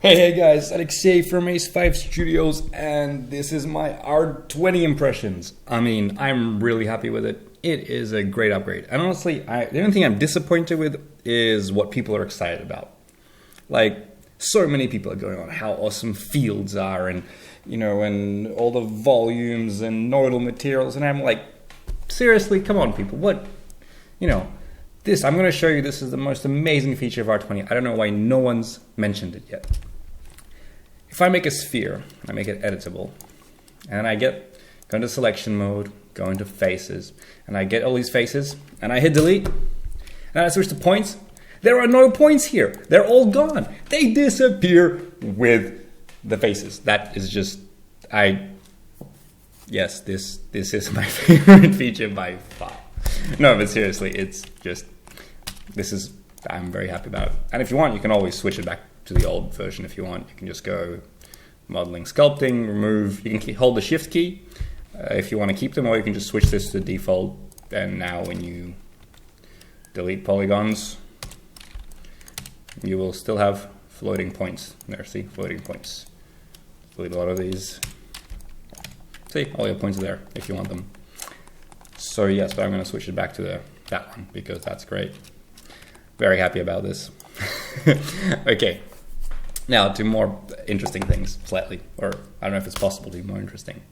Hey guys, Alexei from Ace5 Studios, and this is my R20 impressions. I mean, I'm really happy with it. It is a great upgrade. And honestly, the only thing I'm disappointed with is what people are excited about. Like, so many people are going on how awesome fields are and, and all the volumes and nodal materials. And I'm like, seriously, come on people, what, I'm going to show you this is the most amazing feature of R20. I don't know why no one's mentioned it yet. If I make a sphere, I make it editable, and I go into selection mode, go into faces, and I get all these faces, and I hit delete, and I switch to points. There are no points here. They're all gone. They disappear with the faces. That is just, yes, this is my favorite feature by far. No, but seriously, it's just, I'm very happy about it. And if you want, you can always switch it back to the old version if you want. You can just go modeling, sculpting, remove. You can hold the shift key if you want to keep them, or you can just switch this to default. And now when you delete polygons, you will still have floating points. There, see, floating points. Delete a lot of these. See, all your points are there if you want them. So yes, but I'm going to switch it back to that one because that's great. Very happy about this. Okay, now to more interesting things, slightly, or I don't know if it's possible to be more interesting.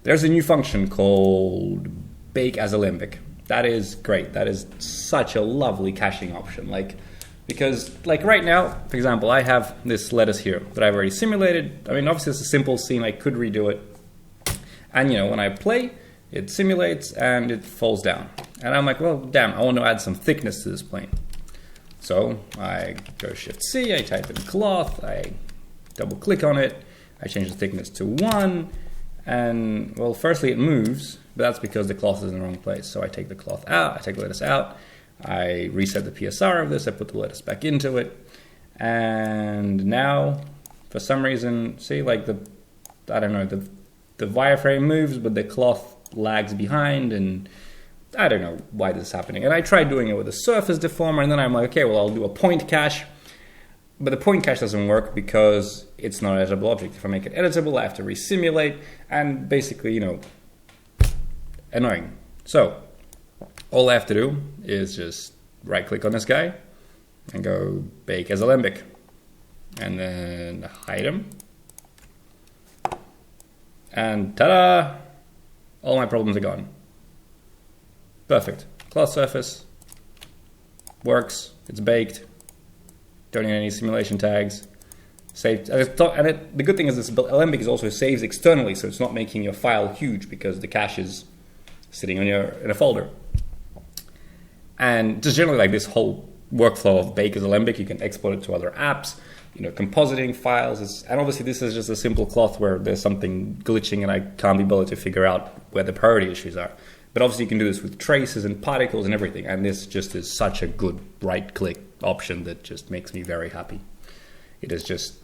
There's a new function called Bake as Alembic. That is great. That is such a lovely caching option. Because right now, for example, I have this lettuce here that I've already simulated. I mean, obviously it's a simple scene. I could redo it. And when I play, it simulates and it falls down. And I'm like, well, damn, I want to add some thickness to this plane. So I go Shift C, I type in cloth, I double click on it, I change the thickness to 1, and well, firstly it moves, but that's because the cloth is in the wrong place. So I take the cloth out, I take the lettuce out, I reset the PSR of this, I put the lettuce back into it, and now, for some reason, see, the wireframe moves, but the cloth lags behind, and I don't know why this is happening. And I tried doing it with a surface deformer, and then I'm like, okay, well, I'll do a point cache. But the point cache doesn't work because it's not an editable object. If I make it editable, I have to resimulate, and basically, annoying. So all I have to do is just right-click on this guy and go Bake as Alembic, and then hide him. And ta-da! All my problems are gone. Perfect. Cloth surface. Works. It's baked. Don't need any simulation tags. Saved. The good thing is this Alembic is also saves externally, so it's not making your file huge because the cache is sitting in a folder. And just generally this whole workflow of Bake as Alembic, you can export it to other apps. Compositing files, and obviously this is just a simple cloth where there's something glitching and I can't be able to figure out where the priority issues are. But obviously you can do this with traces and particles and everything, and this just is such a good right-click option that just makes me very happy. It is just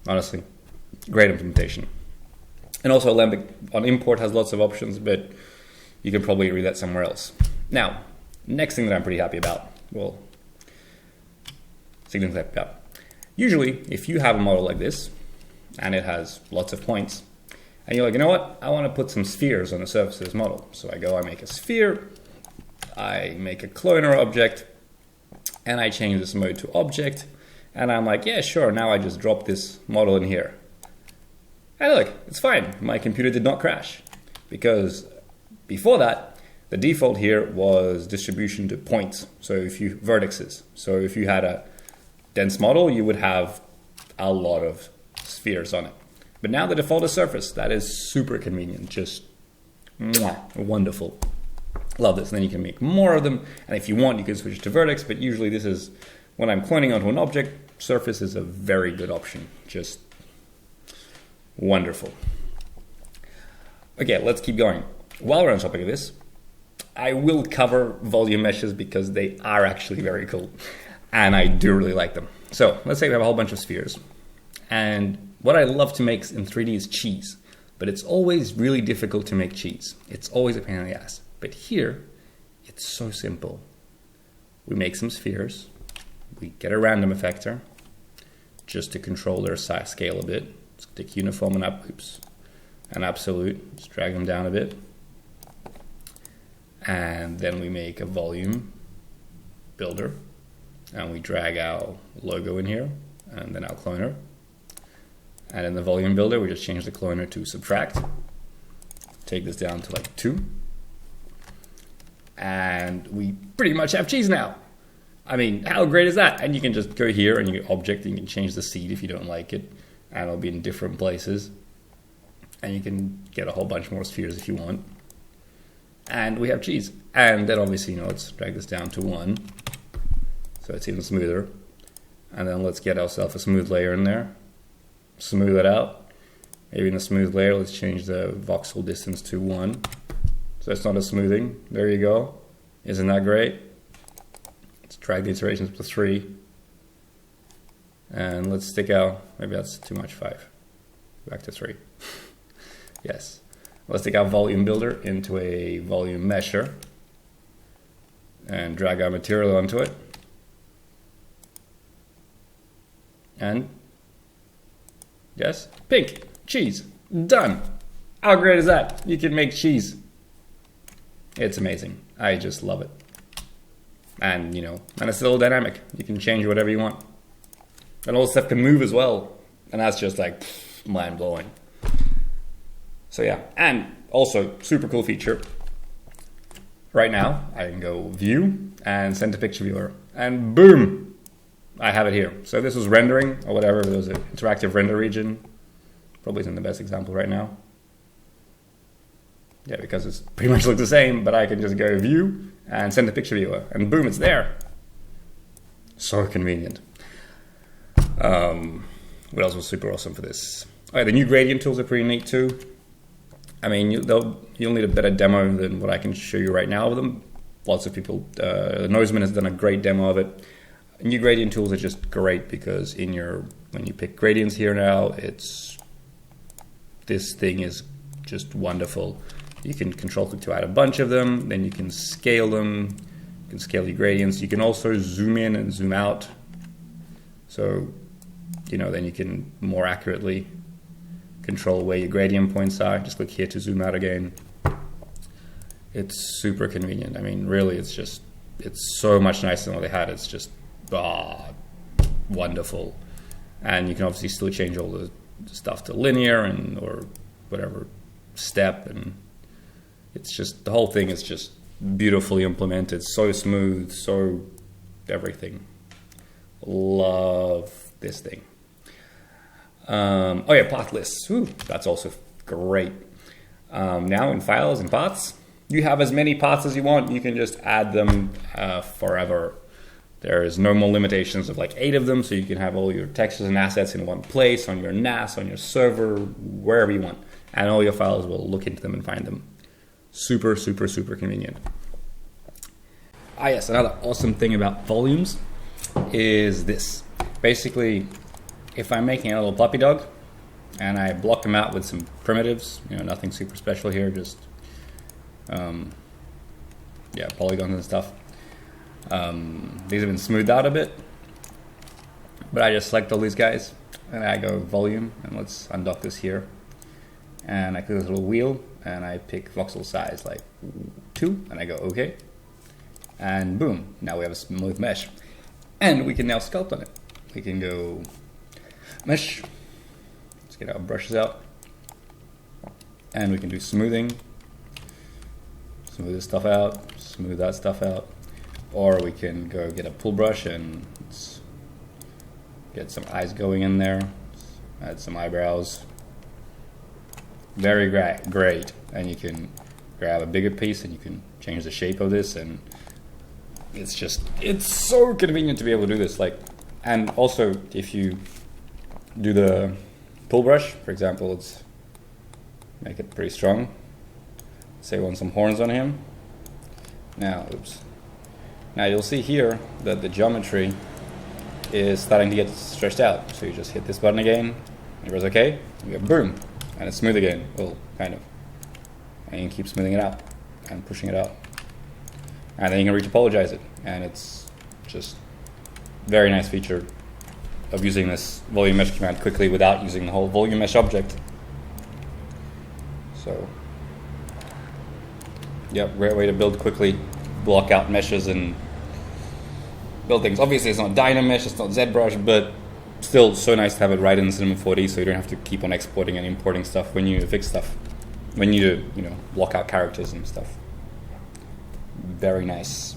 honestly, great implementation. And also Alembic on import has lots of options, but you can probably read that somewhere else. Now, next thing that I'm pretty happy about, usually, if you have a model like this, and it has lots of points, and you're like, you know what, I want to put some spheres on the surface of this model. So I make a sphere, I make a cloner object, and I change this mode to object, and I'm like, yeah, sure, now I just drop this model in here. And look, it's fine, my computer did not crash, because before that, the default here was distribution to points, so vertices. So if you had a dense model, you would have a lot of spheres on it. But now the default is surface. That is super convenient, just wonderful. Love this. And then you can make more of them. And if you want, you can switch to vertex, but usually this is, when I'm cloning onto an object, surface is a very good option. Just wonderful. Okay, let's keep going. While we're on the topic of this, I will cover volume meshes because they are actually very cool. And I do really like them. So let's say we have a whole bunch of spheres. And what I love to make in 3D is cheese. But it's always really difficult to make cheese. It's always a pain in the ass. But here, it's so simple. we make some spheres. We get a random effector just to control their size scale a bit. Stick uniform and and absolute. Just drag them down a bit. And then we make a volume builder. And we drag our logo in here and then our cloner. And in the volume builder, we just change the cloner to subtract. Take this down to like 2. And we pretty much have cheese now. I mean, how great is that? And you can just go here and you get object, and you can change the seed if you don't like it. And it'll be in different places. And you can get a whole bunch more spheres if you want. And we have cheese. And then obviously, let's drag this down to 1. So it's even smoother. And then let's get ourselves a smooth layer in there. Smooth it out. Maybe in the smooth layer, let's change the voxel distance to 1. So it's not a smoothing. There you go. Isn't that great? Let's drag the iterations to 3. And let's stick out, maybe that's too much, 5. Back to 3. Yes. Let's take our volume builder into a volume mesher and drag our material onto it. And yes, pink, cheese, done. How great is that? You can make cheese. It's amazing. I just love it. And and it's still dynamic. You can change whatever you want. And all the stuff can move as well. And that's just like mind blowing. So yeah, and also super cool feature. Right now, I can go view and send to picture viewer. And boom, I have it here. So this was rendering or whatever. There was an interactive render region. Probably isn't the best example right now. Yeah, because it's pretty much looks the same, but I can just go view and send to picture viewer. And boom, it's there. So convenient. What else was super awesome for this? Oh yeah, the new gradient tools are pretty neat too. I mean, you'll need a better demo than what I can show you right now with them. Lots of people, Noiseman has done a great demo of it. New gradient tools are just great because when you pick gradients here now, this thing is just wonderful. You can control click to add a bunch of them, then you can scale them, you can scale your gradients. You can also zoom in and zoom out. So, then you can more accurately control where your gradient points are. Just click here to zoom out again. It's super convenient. I mean, really, it's so much nicer than what they had. It's just wonderful. And you can obviously still change all the stuff to linear or whatever step, and it's just, the whole thing is just beautifully implemented, so smooth, so everything. Love this thing. Oh yeah, path lists. Ooh, that's also great. Now in files and paths, you have as many paths as you want. You can just add them forever. There is no more limitations of like 8 of them, so you can have all your textures and assets in one place, on your NAS, on your server, wherever you want. And all your files will look into them and find them. Super, super, super convenient. Yes, another awesome thing about volumes is this. Basically, if I'm making a little puppy dog and I block them out with some primitives, nothing super special here, just polygons and stuff. These have been smoothed out a bit, but I just select all these guys and I go volume, and let's undock this here, and I click this little wheel and I pick voxel size like 2 and I go OK, and boom, now we have a smooth mesh, and we can now sculpt on it. We can go mesh, let's get our brushes out, and we can do smoothing, smooth this stuff out, smooth that stuff out. Or we can go get a pull brush and get some eyes going in there, add some eyebrows. Very great. And you can grab a bigger piece and you can change the shape of this, and it's so convenient to be able to do this. And also if you do the pull brush, for example, let's make it pretty strong. Say we want some horns on him. Now you'll see here that the geometry is starting to get stretched out. So you just hit this button again, and it goes OK, and you go boom, and it's smooth again. Well, kind of. And you can keep smoothing it out and pushing it out. And then you can retopologize it, and it's just very nice feature of using this volume mesh command quickly without using the whole volume mesh object. So, yeah, great way to build quickly, block out meshes and build things. Obviously, it's not Dynamesh, it's not ZBrush, but still so nice to have it right in Cinema4D, so you don't have to keep on exporting and importing stuff when you fix stuff, when you block out characters and stuff. Very nice.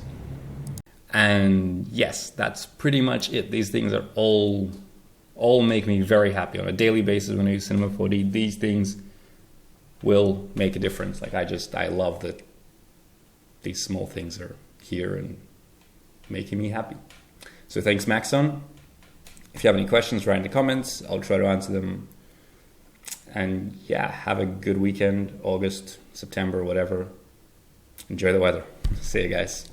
And yes, that's pretty much it. These things are all make me very happy on a daily basis when I use Cinema4D. These things will make a difference. Like I love that these small things are here and making me happy. So thanks, Maxon. If you have any questions, write in the comments. I'll try to answer them. And yeah, have a good weekend, August, September, whatever. Enjoy the weather. See you guys.